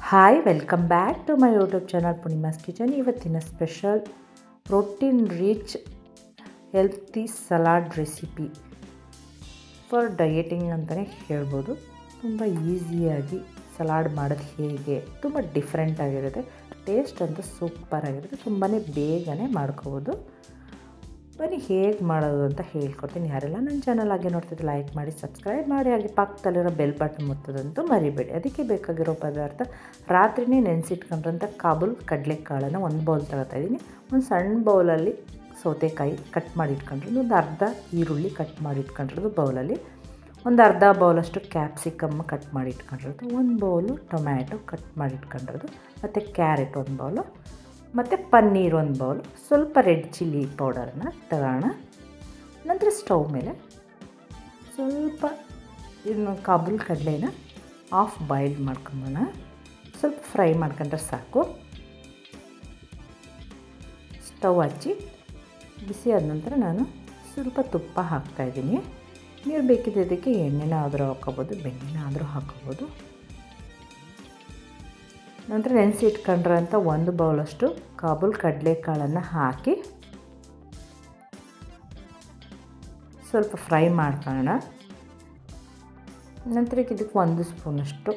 Hi welcome back to my YouTube channel Poornima's kitchen. ಇವತ್ತಿನ special protein rich healthy salad recipe for dieting ಅಂತಲೇ ಹೇಳ್ಬೋದು. ತುಂಬ ಈಸಿಯಾಗಿ salad ಮಾಡೋದು ಹೇಗೆ, ತುಂಬ ಡಿಫ್ರೆಂಟ್ ಆಗಿರುತ್ತೆ. ಟೇಸ್ಟ್ ಅಂತೂ ಸೂಪರ್ ಆಗಿರುತ್ತೆ. ತುಂಬಾ ಬೇಗನೆ ಮಾಡ್ಕೋಬೋದು. ಬನ್ನಿ ಹೇಗೆ ಮಾಡೋದು ಅಂತ ಹೇಳ್ಕೊಡ್ತೀನಿ. ಯಾರೆಲ್ಲ ನನ್ನ ಚಾನಲ್ ಆಗಿ ನೋಡ್ತಿದ್ದು ಲೈಕ್ ಮಾಡಿ, ಸಬ್ಸ್ಕ್ರೈಬ್ ಮಾಡಿ, ಹಾಗೆ ಪಕ್ಕದಲ್ಲಿರೋ ಬೆಲ್ ಬಟನ್ ಮುತ್ತೋದಂತೂ ಮರಿಬೇಡಿ. ಅದಕ್ಕೆ ಬೇಕಾಗಿರೋ ಪದಾರ್ಥ ರಾತ್ರಿನೇ ನೆನೆಸಿಟ್ಕೊಂಡ್ರಂಥ ಕಾಬೂಲ್ ಕಡಲೆಕಾಳನ್ನು ಒಂದು ಬೌಲ್ ತಗೋತಾಯಿದ್ದೀನಿ. ಒಂದು ಸಣ್ಣ ಬೌಲಲ್ಲಿ ಸೌತೆಕಾಯಿ ಕಟ್ ಮಾಡಿ ಇಟ್ಕೊಂಡಿರೋದು, ಒಂದು ಅರ್ಧ ಈರುಳ್ಳಿ ಕಟ್ ಮಾಡಿ ಇಟ್ಕೊಂಡಿರೋದು ಬೌಲಲ್ಲಿ, ಒಂದು ಅರ್ಧ ಬೌಲಷ್ಟು ಕ್ಯಾಪ್ಸಿಕಮ್ ಕಟ್ ಮಾಡಿ ಇಟ್ಕೊಂಡಿರೋದು, ಒಂದು ಬೌಲು ಟೊಮ್ಯಾಟೊ ಕಟ್ ಮಾಡಿ ಇಟ್ಕೊಂಡಿರೋದು, ಮತ್ತು ಕ್ಯಾರೆಟ್ ಒಂದು ಬೌಲು, ಮತ್ತು ಪನ್ನೀರ್ ಒಂದು ಬೌಲು, ಸ್ವಲ್ಪ ರೆಡ್ ಚಿಲ್ಲಿ ಪೌಡರನ್ನ ತಗೋಣ. ನಂತರ ಸ್ಟವ್ ಮೇಲೆ ಸ್ವಲ್ಪ ಇನ್ನು ಕಾಬೂಲ್ ಕಡಲೆನ ಹಾಫ್ ಬಾಯ್ಲ್ ಮಾಡ್ಕೊಂಬೋಣ. ಸ್ವಲ್ಪ ಫ್ರೈ ಮಾಡ್ಕೊಂಡ್ರೆ ಸಾಕು. ಸ್ಟವ್ ಹಚ್ಚಿ ಬಿಸಿ ಆದ ನಂತರ ನಾನು ಸ್ವಲ್ಪ ತುಪ್ಪ ಹಾಕ್ತಾಯಿದ್ದೀನಿ. ನೀವು ಬೇಕಿದ್ದಕ್ಕೆ ಎಣ್ಣೆನ ಆದರೂ ಹಾಕ್ಕೋಬೋದು, ಬೆಣ್ಣೆನ ಆದರೂ ಹಾಕ್ಕೋಬೋದು. ನಂತರ ನೆನೆಸಿ ಇಟ್ಕೊಂಡ್ರಂಥ ಒಂದು ಬೌಲಷ್ಟು ಕಾಬೂಲ್ ಕಡಲೆಕಾಳನ್ನು ಹಾಕಿ ಸ್ವಲ್ಪ ಫ್ರೈ ಮಾಡ್ಕೊಳ್ಳೋಣ. ನಂತರ ಇದಕ್ಕೆ ಒಂದು ಸ್ಪೂನಷ್ಟು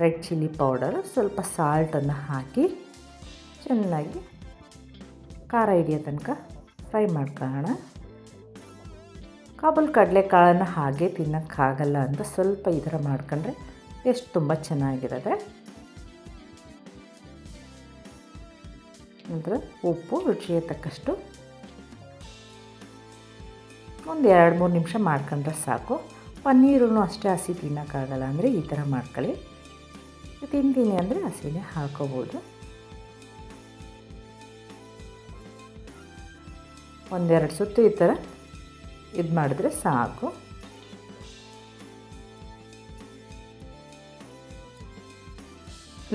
ರೆಡ್ ಚಿಲ್ಲಿ ಪೌಡರ್, ಸ್ವಲ್ಪ ಸಾಲ್ಟನ್ನು ಹಾಕಿ ಚೆನ್ನಾಗಿ ಖಾರ ಹಿಡಿಯೋ ತನಕ ಫ್ರೈ ಮಾಡ್ಕೊಳ್ಳೋಣ. ಕಾಬೂಲ್ ಕಡಲೆಕಾಳನ್ನು ಹಾಗೆ ತಿನ್ನೋಕ್ಕಾಗಲ್ಲ ಅಂತ ಸ್ವಲ್ಪ ಈ ಥರ ಮಾಡ್ಕೊಂಡ್ರೆ ಟೇಸ್ಟ್ ತುಂಬ ಚೆನ್ನಾಗಿರುತ್ತೆ. ನಂತರ ಉಪ್ಪು ರುಚಿಗೆ ತಕ್ಕಷ್ಟು, ಒಂದು 2-3 ನಿಮಿಷ ಮಾಡ್ಕೊಂಡ್ರೆ ಸಾಕು. ಪನ್ನೀರೂ ಅಷ್ಟೇ ಹಸಿ ತಿನ್ನೋಕ್ಕಾಗಲ್ಲ ಅಂದರೆ ಈ ಥರ ಮಾಡ್ಕೊಳ್ಳಿ. ತಿಂತೀನಿ ಅಂದರೆ ಹಸಿನೇ ಹಾಕೋಬೋದು. ಒಂದೆರಡು ಸುತ್ತು ಈ ಥರ ಇದು ಮಾಡಿದ್ರೆ ಸಾಕು.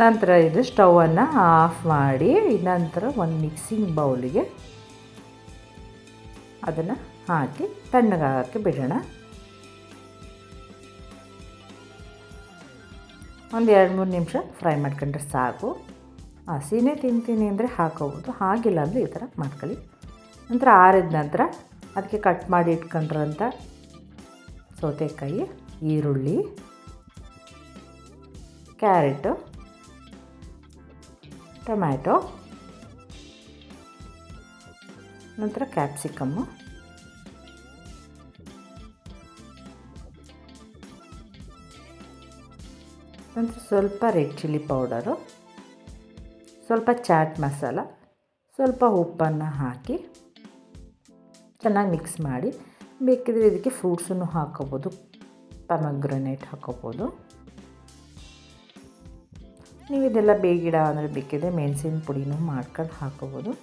ನಂತರ ಇದು ಸ್ಟವನ್ನು ಆಫ್ ಮಾಡಿ ನಂತರ ಒಂದು ಮಿಕ್ಸಿಂಗ್ ಬೌಲಿಗೆ ಅದನ್ನು ಹಾಕಿ ತಣ್ಣಗಾಗಕ್ಕೆ ಬಿಡೋಣ. ಒಂದು 2-3 ನಿಮಿಷ ಫ್ರೈ ಮಾಡ್ಕೊಂಡ್ರೆ ಸಾಕು. ಹಸಿನೇ ತಿಂತೀನಿ ಅಂದರೆ ಹಾಕೋಬೋದು, ಹಾಗಿಲ್ಲ ಅಂದರೆ ಈ ಥರ ಮಾಡ್ಕೊಳ್ಳಿ. ನಂತರ ಆರಿದ ನಂತರ ಅದಕ್ಕೆ ಕಟ್ ಮಾಡಿ ಇಟ್ಕೊಂಡಿರೋಂಥ ಸೌತೆಕಾಯಿ, ಈರುಳ್ಳಿ, ಕ್ಯಾರೆಟು, ಟೊಮ್ಯಾಟೊ, ನಂತರ ಕ್ಯಾಪ್ಸಿಕಮ್ಮು, ನಂತರ ಸ್ವಲ್ಪ ರೆಡ್ ಚಿಲ್ಲಿ ಪೌಡರು, ಸ್ವಲ್ಪ ಚಾಟ್ ಮಸಾಲ, ಸ್ವಲ್ಪ ಉಪ್ಪನ್ನು ಹಾಕಿ ಚೆನ್ನಾಗಿ ಮಿಕ್ಸ್ ಮಾಡಿ, ಬೇಕಿದ್ರೆ ಇದಕ್ಕೆ ಫ್ರೂಟ್ಸನ್ನು ಹಾಕೋಬೋದು, ಪೊಮಗ್ರನೇಟ್ ಹಾಕೋಬೋದು. ನೀವು ಇದೆಲ್ಲ ಬೇಗಿಡ ಅಂದರೆ ಬೇಕಿದ್ರೆ ಮೆಣಸಿನ ಪುಡಿನೂ ಮಾಡ್ಕೊಂಡು ಹಾಕೋಬೋದು.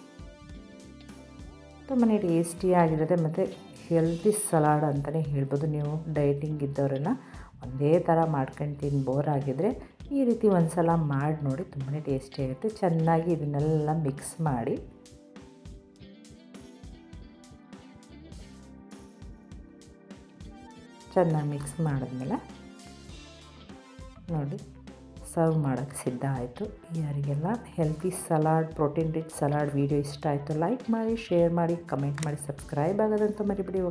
ತುಂಬಾ ಟೇಸ್ಟಿಯಾಗಿರುತ್ತೆ ಮತ್ತು ಹೆಲ್ತಿ ಸಲಾಡ್ ಅಂತಲೇ ಹೇಳ್ಬೋದು. ನೀವು ಡಯಟಿಂಗ್ ಇದ್ದವರೆಲ್ಲ ಒಂದೇ ಥರ ಮಾಡ್ಕೊಂಡು ಬೋರ್ ಆಗಿದ್ದರೆ ಈ ರೀತಿ ಒಂದು ಸಲ ಮಾಡಿ ನೋಡಿ, ತುಂಬಾ ಟೇಸ್ಟಿಯಾಗಿರುತ್ತೆ. ಚೆನ್ನಾಗಿ ಇದನ್ನೆಲ್ಲ ಮಿಕ್ಸ್ ಮಾಡಿ ಚೆನ್ನಾಗಿ ಮಿಕ್ಸ್ ಮಾಡಿದ್ಮೇಲೆ ನೋಡಿ ಸರ್ವ್ ಮಾಡೋಕ್ಕೆ ಸಿದ್ಧ ಆಯಿತು. ಯಾರಿಗೆಲ್ಲ healthy salad, protein rich salad video ಇಷ್ಟ ಆಯಿತು ಲೈಕ್ ಮಾಡಿ, ಶೇರ್ ಮಾಡಿ, ಕಮೆಂಟ್ ಮಾಡಿ, ಸಬ್ಸ್ಕ್ರೈಬ್ ಆಗೋದಂತೂ ಮರಿಬಿಡಿ.